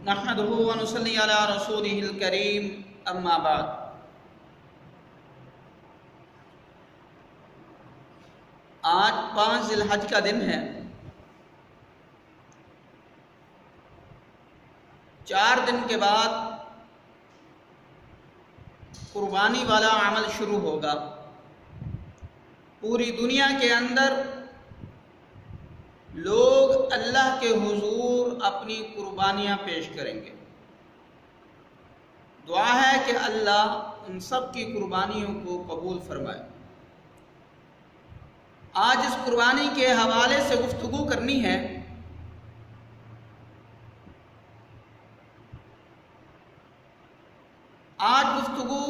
نحمدہ و نصلی علی رسولہ الکریم، اما بعد۔ آج 5 ذی الحج کا دن ہے۔ 4 دن کے بعد قربانی والا عمل شروع ہوگا۔ پوری دنیا کے اندر لوگ اللہ کے حضور اپنی قربانیاں پیش کریں گے۔ دعا ہے کہ اللہ ان سب کی قربانیوں کو قبول فرمائے۔ آج اس قربانی کے حوالے سے گفتگو کرنی ہے۔ آج گفتگو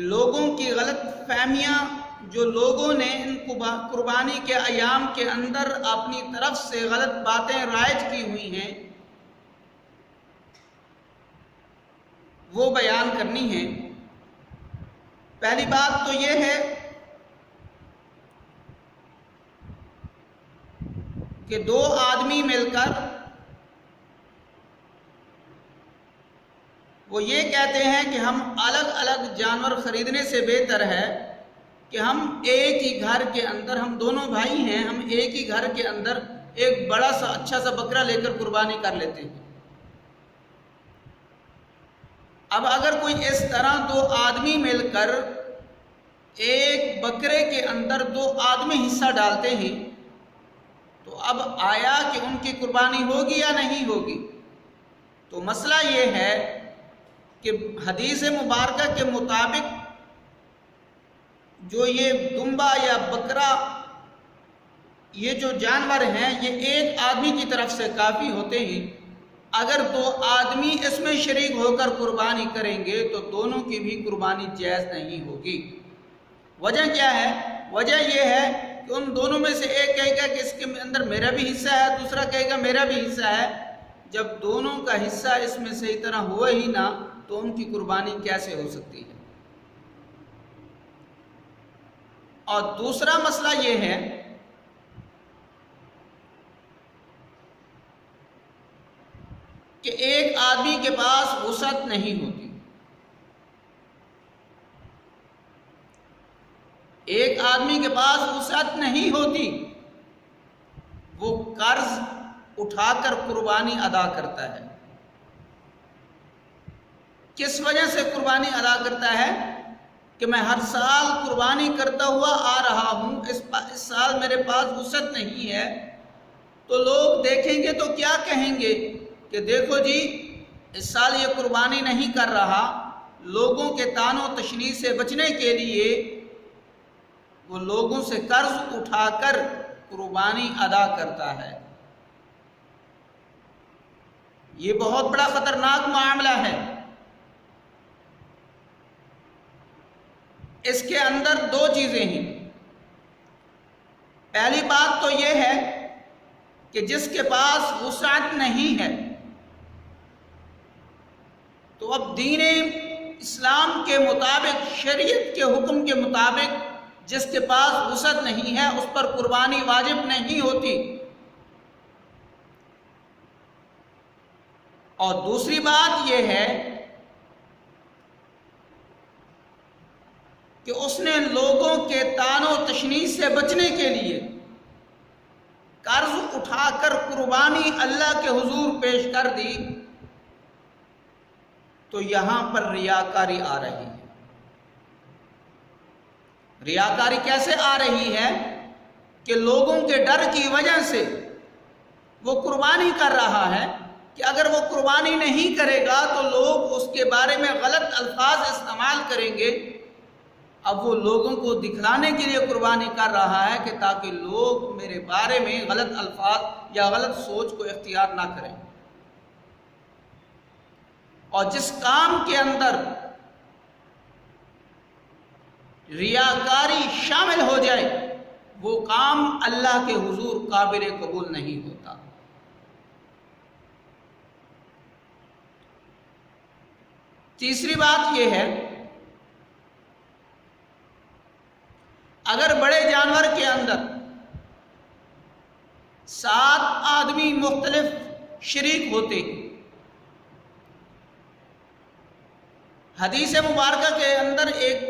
لوگوں کی غلط فہمیاں جو لوگوں نے ان قربانی کے ایام کے اندر اپنی طرف سے غلط باتیں رائج کی ہوئی ہیں وہ بیان کرنی ہے۔ پہلی بات تو یہ ہے کہ 2 آدمی مل کر وہ یہ کہتے ہیں کہ ہم الگ الگ جانور خریدنے سے بہتر ہے کہ ہم ایک ہی گھر کے اندر، ہم دونوں بھائی ہیں، ہم ایک ہی گھر کے اندر ایک بڑا سا اچھا سا بکرا لے کر قربانی کر لیتے ہیں۔ اب اگر کوئی اس طرح 2 آدمی مل کر ایک بکرے کے اندر 2 آدمی حصہ ڈالتے ہیں تو اب آیا کہ ان کی قربانی ہوگی یا نہیں ہوگی؟ تو مسئلہ یہ ہے کہ حدیث مبارکہ کے مطابق جو یہ دمبا یا بکرا، یہ جو جانور ہیں، یہ ایک آدمی کی طرف سے کافی ہوتے ہیں۔ اگر 2 آدمی اس میں شریک ہو کر قربانی کریں گے تو دونوں کی بھی قربانی جائز نہیں ہوگی۔ وجہ کیا ہے؟ وجہ یہ ہے کہ ان دونوں میں سے ایک کہے گا کہ اس کے اندر میرا بھی حصہ ہے، دوسرا کہے گا میرا بھی حصہ ہے۔ جب دونوں کا حصہ اس میں صحیح طرح ہوا ہی نہ تو ان کی قربانی کیسے ہو سکتی ہے؟ اور دوسرا مسئلہ یہ ہے کہ ایک آدمی کے پاس وسعت نہیں ہوتی، ایک آدمی کے پاس وسعت نہیں ہوتی، وہ قرض اٹھا کر قربانی ادا کرتا ہے۔ کس وجہ سے قربانی ادا کرتا ہے؟ کہ میں ہر سال قربانی کرتا ہوا آ رہا ہوں، اس سال میرے پاس وسعت نہیں ہے، تو لوگ دیکھیں گے تو کیا کہیں گے کہ دیکھو جی اس سال یہ قربانی نہیں کر رہا۔ لوگوں کے طعن و تشنیع سے بچنے کے لیے وہ لوگوں سے قرض اٹھا کر قربانی ادا کرتا ہے۔ یہ بہت بڑا خطرناک معاملہ ہے۔ اس کے اندر 2 چیزیں ہیں۔ پہلی بات تو یہ ہے کہ جس کے پاس وسعت نہیں ہے تو اب دین اسلام کے مطابق، شریعت کے حکم کے مطابق جس کے پاس وسعت نہیں ہے اس پر قربانی واجب نہیں ہوتی۔ اور دوسری بات یہ ہے کہ اس نے لوگوں کے طعن و تشنیع سے بچنے کے لیے قرض اٹھا کر قربانی اللہ کے حضور پیش کر دی، تو یہاں پر ریاکاری آ رہی ہے۔ ریاکاری کیسے آ رہی ہے؟ کہ لوگوں کے ڈر کی وجہ سے وہ قربانی کر رہا ہے کہ اگر وہ قربانی نہیں کرے گا تو لوگ اس کے بارے میں غلط الفاظ استعمال کریں گے۔ اب وہ لوگوں کو دکھلانے کے لیے قربانی کر رہا ہے کہ تاکہ لوگ میرے بارے میں غلط الفاظ یا غلط سوچ کو اختیار نہ کریں۔ اور جس کام کے اندر ریاکاری شامل ہو جائے وہ کام اللہ کے حضور قابل قبول نہیں ہوتا۔ تیسری بات یہ ہے اگر بڑے جانور کے اندر 7 آدمی مختلف شریک ہوتے ہیں۔ حدیث مبارکہ کے اندر ایک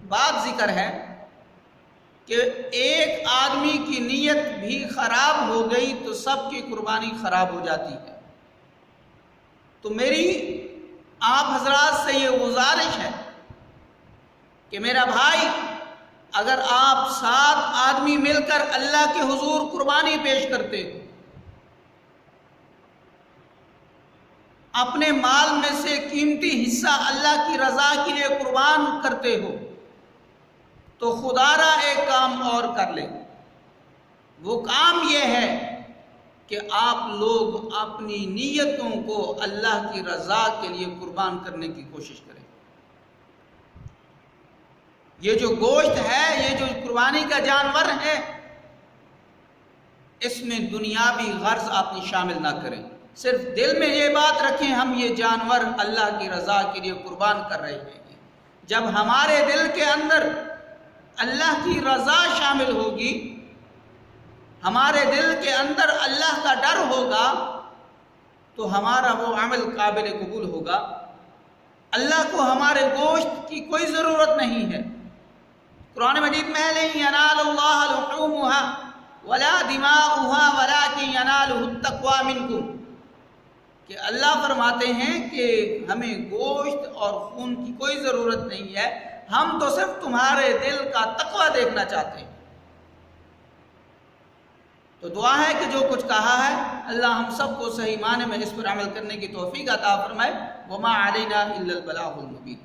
بات ذکر ہے کہ ایک آدمی کی نیت بھی خراب ہو گئی تو سب کی قربانی خراب ہو جاتی ہے۔ تو میری آپ حضرات سے یہ گزارش ہے کہ میرا بھائی، اگر آپ 7 آدمی مل کر اللہ کے حضور قربانی پیش کرتے ہو، اپنے مال میں سے قیمتی حصہ اللہ کی رضا کے لیے قربان کرتے ہو، تو خدا را ایک کام اور کر لیں۔ وہ کام یہ ہے کہ آپ لوگ اپنی نیتوں کو اللہ کی رضا کے لیے قربان کرنے کی کوشش کریں۔ یہ جو گوشت ہے، یہ جو قربانی کا جانور ہے، اس میں دنیاوی غرض آپ شامل نہ کریں۔ صرف دل میں یہ بات رکھیں، ہم یہ جانور اللہ کی رضا کے لیے قربان کر رہے ہیں۔ جب ہمارے دل کے اندر اللہ کی رضا شامل ہوگی، ہمارے دل کے اندر اللہ کا ڈر ہوگا، تو ہمارا وہ عمل قابل قبول ہوگا۔ اللہ کو ہمارے گوشت کی کوئی ضرورت نہیں ہے۔ قرآن مجید میں ہے لَن يَنَالَ اللَّهَ لُحُومُهَا وَلَا دِمَاؤُهَا وَلَكِنْ يَنَالُهُ التَّقْوَى مِنْكُمْ، کہ اللہ فرماتے ہیں کہ ہمیں گوشت اور خون کی کوئی ضرورت نہیں ہے، ہم تو صرف تمہارے دل کا تقوی دیکھنا چاہتے ہیں۔ تو دعا ہے کہ جو کچھ کہا ہے اللہ ہم سب کو صحیح معنی میں اس پر عمل کرنے کی توفیق عطا فرمائے۔ وما علینا الا البلاغ المبین۔